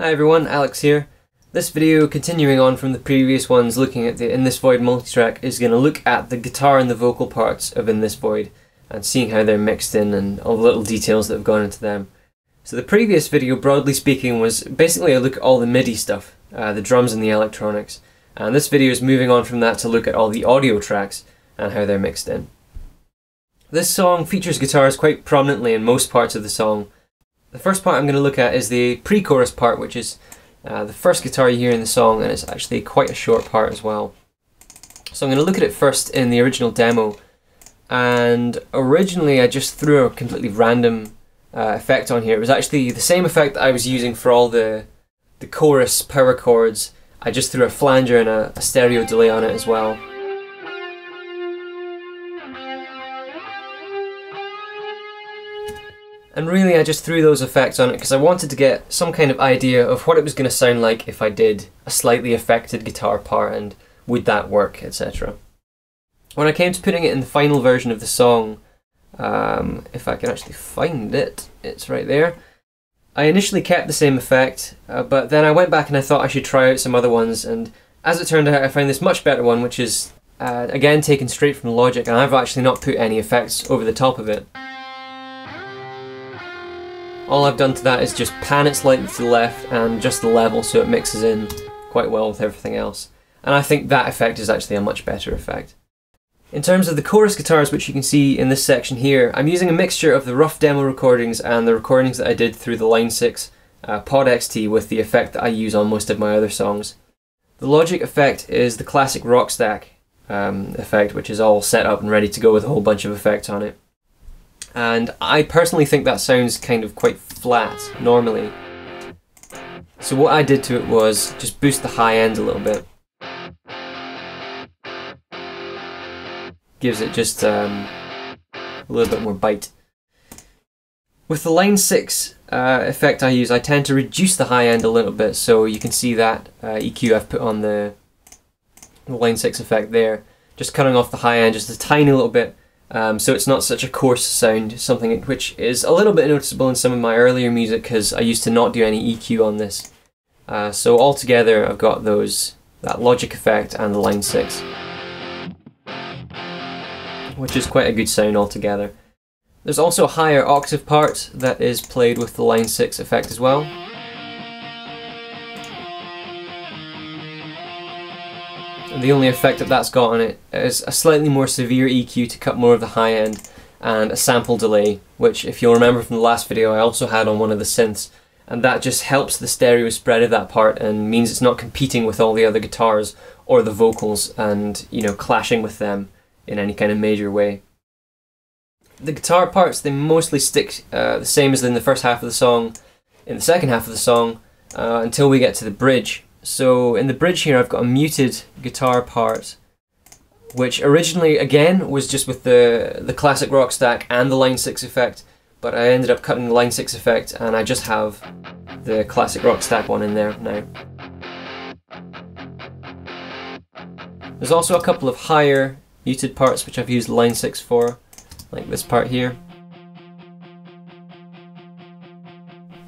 Hi everyone, Alex here. This video, continuing on from the previous ones looking at the In This Void multitrack, is going to look at the guitar and the vocal parts of In This Void and seeing how they're mixed in and all the little details that have gone into them. So the previous video, broadly speaking, was basically a look at all the MIDI stuff, the drums and the electronics, and this video is moving on from that to look at all the audio tracks and how they're mixed in. This song features guitars quite prominently in most parts of the song. The first part I'm going to look at is the pre-chorus part, which is the first guitar you hear in the song, and it's actually quite a short part as well. So I'm going to look at it first in the original demo, and originally I just threw a completely random effect on here. It was actually the same effect that I was using for all the chorus power chords. I just threw a flanger and a stereo delay on it as well. And really I just threw those effects on it because I wanted to get some kind of idea of what it was going to sound like if I did a slightly affected guitar part and would that work, etc. When I came to putting it in the final version of the song, if I can actually find it, it's right there. I initially kept the same effect, but then I went back and I thought I should try out some other ones, and as it turned out I found this much better one, which is again taken straight from Logic, and I've actually not put any effects over the top of it. All I've done to that is just pan it slightly to the left and just the level so it mixes in quite well with everything else. And I think that effect is actually a much better effect. In terms of the chorus guitars, which you can see in this section here, I'm using a mixture of the rough demo recordings and the recordings that I did through the Line 6 Pod XT with the effect that I use on most of my other songs. The Logic effect is the classic rock stack effect, which is all set up and ready to go with a whole bunch of effects on it. And I personally think that sounds kind of quite flat normally. So what I did to it was just boost the high end a little bit. Gives it just a little bit more bite. With the Line 6 effect I use, I tend to reduce the high end a little bit, so you can see that EQ I've put on the Line 6 effect there, just cutting off the high end just a tiny little bit. So it's not such a coarse sound, something which is a little bit noticeable in some of my earlier music because I used to not do any EQ on this. So altogether I've got that Logic effect and the Line 6, which is quite a good sound altogether. There's also a higher octave part that is played with the Line 6 effect as well. The only effect that that's got on it is a slightly more severe EQ to cut more of the high end and a sample delay, which if you'll remember from the last video I also had on one of the synths, and that just helps the stereo spread of that part and means it's not competing with all the other guitars or the vocals and, you know, clashing with them in any kind of major way. The guitar parts, they mostly stick the same as in the first half of the song, in the second half of the song, until we get to the bridge. So in the bridge here I've got a muted guitar part, which originally again was just with the classic rock stack and the Line 6 effect, but I ended up cutting the Line 6 effect and I just have the classic rock stack one in there now. There's also a couple of higher muted parts which I've used Line 6 for, like this part here.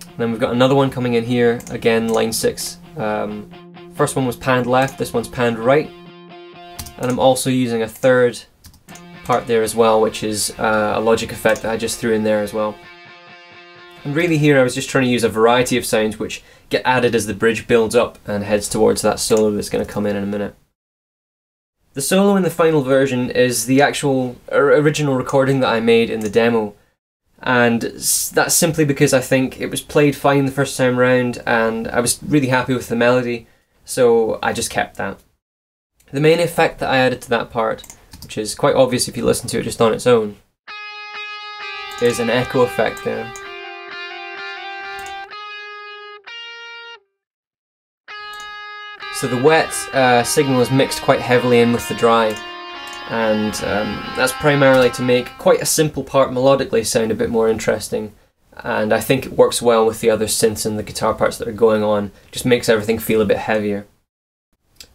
And then we've got another one coming in here, again Line 6. First one was panned left, this one's panned right, and I'm also using a third part there as well, which is a Logic effect that I just threw in there as well. And really here I was just trying to use a variety of sounds which get added as the bridge builds up and heads towards that solo that's going to come in a minute. The solo in the final version is the actual original recording that I made in the demo, and that's simply because I think it was played fine the first time round and I was really happy with the melody, so I just kept that. The main effect that I added to that part, which is quite obvious if you listen to it just on its own, is an echo effect there. So the wet signal is mixed quite heavily in with the dry, and that's primarily to make quite a simple part melodically sound a bit more interesting, and I think it works well with the other synths and the guitar parts that are going on, just makes everything feel a bit heavier.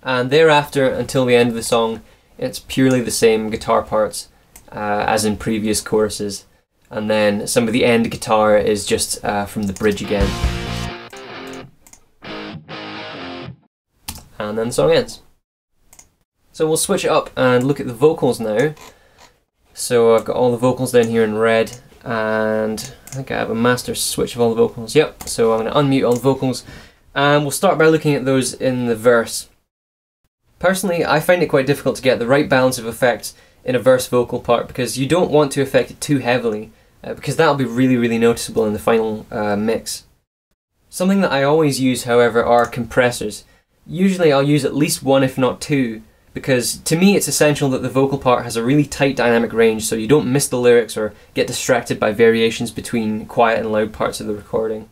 And thereafter, until the end of the song, it's purely the same guitar parts as in previous choruses, and then some of the end guitar is just from the bridge again. and then the song ends. So we'll switch it up and look at the vocals now. So I've got all the vocals down here in red, and I think I have a master switch of all the vocals. Yep, so I'm going to unmute all the vocals, and we'll start by looking at those in the verse. Personally, I find it quite difficult to get the right balance of effects in a verse vocal part, because you don't want to affect it too heavily, because that'll be really noticeable in the final mix. Something that I always use, however, are compressors. Usually I'll use at least one, if not two, because to me it's essential that the vocal part has a really tight dynamic range so you don't miss the lyrics or get distracted by variations between quiet and loud parts of the recording.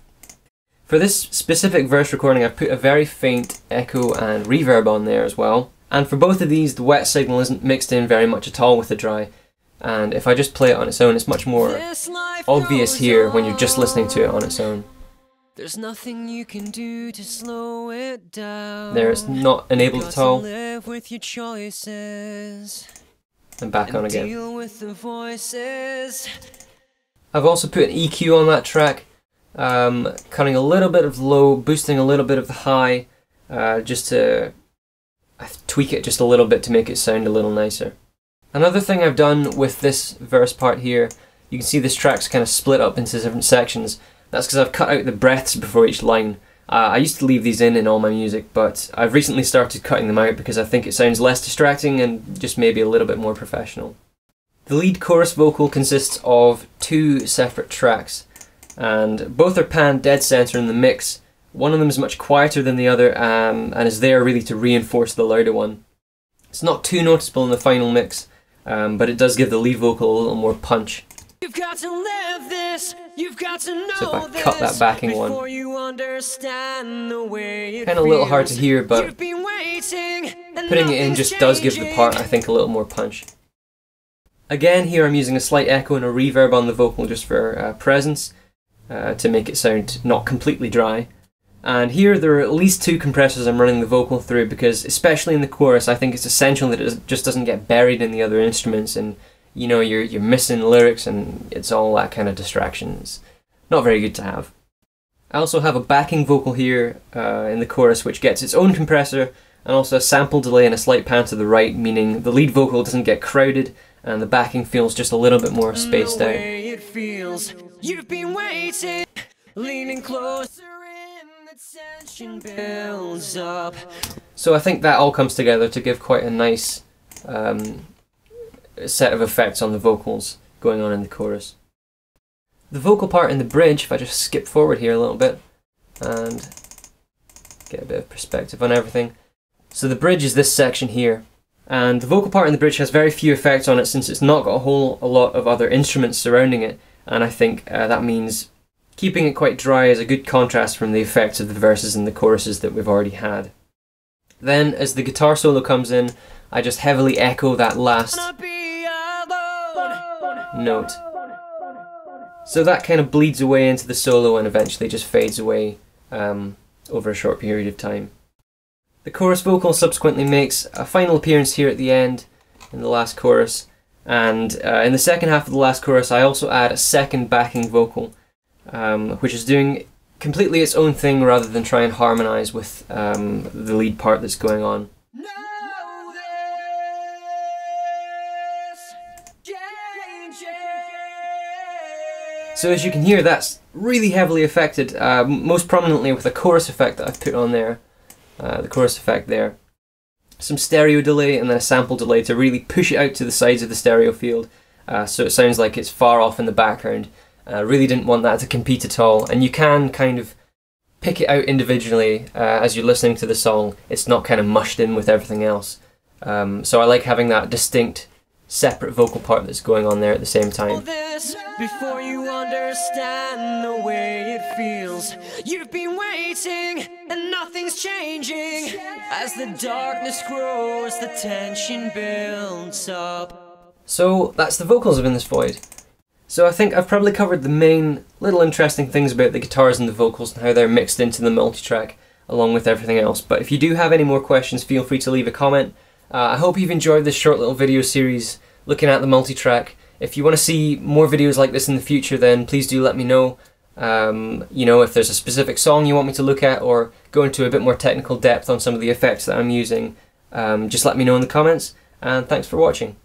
For this specific verse recording, I've put a very faint echo and reverb on there as well, and for both of these the wet signal isn't mixed in very much at all with the dry, and if I just play it on its own it's much more obvious here when you're just listening to it on its own. There's nothing you can do to slow it down. There, it's not enabled at all. Live with your choices. And back on again. Deal with the voices. I've also put an EQ on that track, cutting a little bit of low, boosting a little bit of the high, just to tweak it just a little bit to make it sound a little nicer. Another thing I've done with this verse part here, you can see this track's kind of split up into different sections. That's because I've cut out the breaths before each line. I used to leave these in all my music, but I've recently started cutting them out because I think it sounds less distracting and just maybe a little bit more professional. The lead chorus vocal consists of two separate tracks, and both are panned dead center in the mix. One of them is much quieter than the other, and is there really to reinforce the louder one. It's not too noticeable in the final mix, but it does give the lead vocal a little more punch. You've got to live this. You've got to know so if I cut that backing one, kind of a little hard to hear, but putting it in just does give the part, I think, a little more punch. Again, here I'm using a slight echo and a reverb on the vocal just for presence, to make it sound not completely dry. And here there are at least two compressors I'm running the vocal through, because especially in the chorus I think it's essential that it just doesn't get buried in the other instruments and you know, you're missing lyrics and it's all that kind of distraction. It's not very good to have. I also have a backing vocal here in the chorus which gets its own compressor and also a sample delay and a slight pan to the right, meaning the lead vocal doesn't get crowded and the backing feels just a little bit more spaced out. It feels. You've been waiting, leaning closer in, the tension builds up. So I think that all comes together to give quite a nice set of effects on the vocals going on in the chorus. The vocal part in the bridge, if I just skip forward here a little bit and get a bit of perspective on everything. So the bridge is this section here, and the vocal part in the bridge has very few effects on it since it's not got a lot of other instruments surrounding it, and I think that means keeping it quite dry is a good contrast from the effects of the verses and the choruses that we've already had. Then as the guitar solo comes in, I just heavily echo that last note. So that kind of bleeds away into the solo and eventually just fades away over a short period of time. The chorus vocal subsequently makes a final appearance here at the end in the last chorus, and in the second half of the last chorus I also add a second backing vocal which is doing completely its own thing rather than try and harmonise with the lead part that's going on. So as you can hear, that's really heavily affected, most prominently with the chorus effect that I've put on there, the chorus effect there. Some stereo delay and then a sample delay to really push it out to the sides of the stereo field, so it sounds like it's far off in the background. Really didn't want that to compete at all, and you can kind of pick it out individually as you're listening to the song. It's not kind of mushed in with everything else. So I like having that distinct, separate vocal part that's going on there at the same time. Before you understand the way it feels, you've been waiting and nothing's changing. As the darkness grows, the tension builds up. So that's the vocals of In This Void. So I think I've probably covered the main little interesting things about the guitars and the vocals and how they're mixed into the multi-track along with everything else. But if you do have any more questions, feel free to leave a comment. I hope you've enjoyed this short little video series looking at the multi-track. If you want to see more videos like this in the future, then please do let me know. You know, if there's a specific song you want me to look at or go into a bit more technical depth on some of the effects that I'm using, just let me know in the comments, and thanks for watching.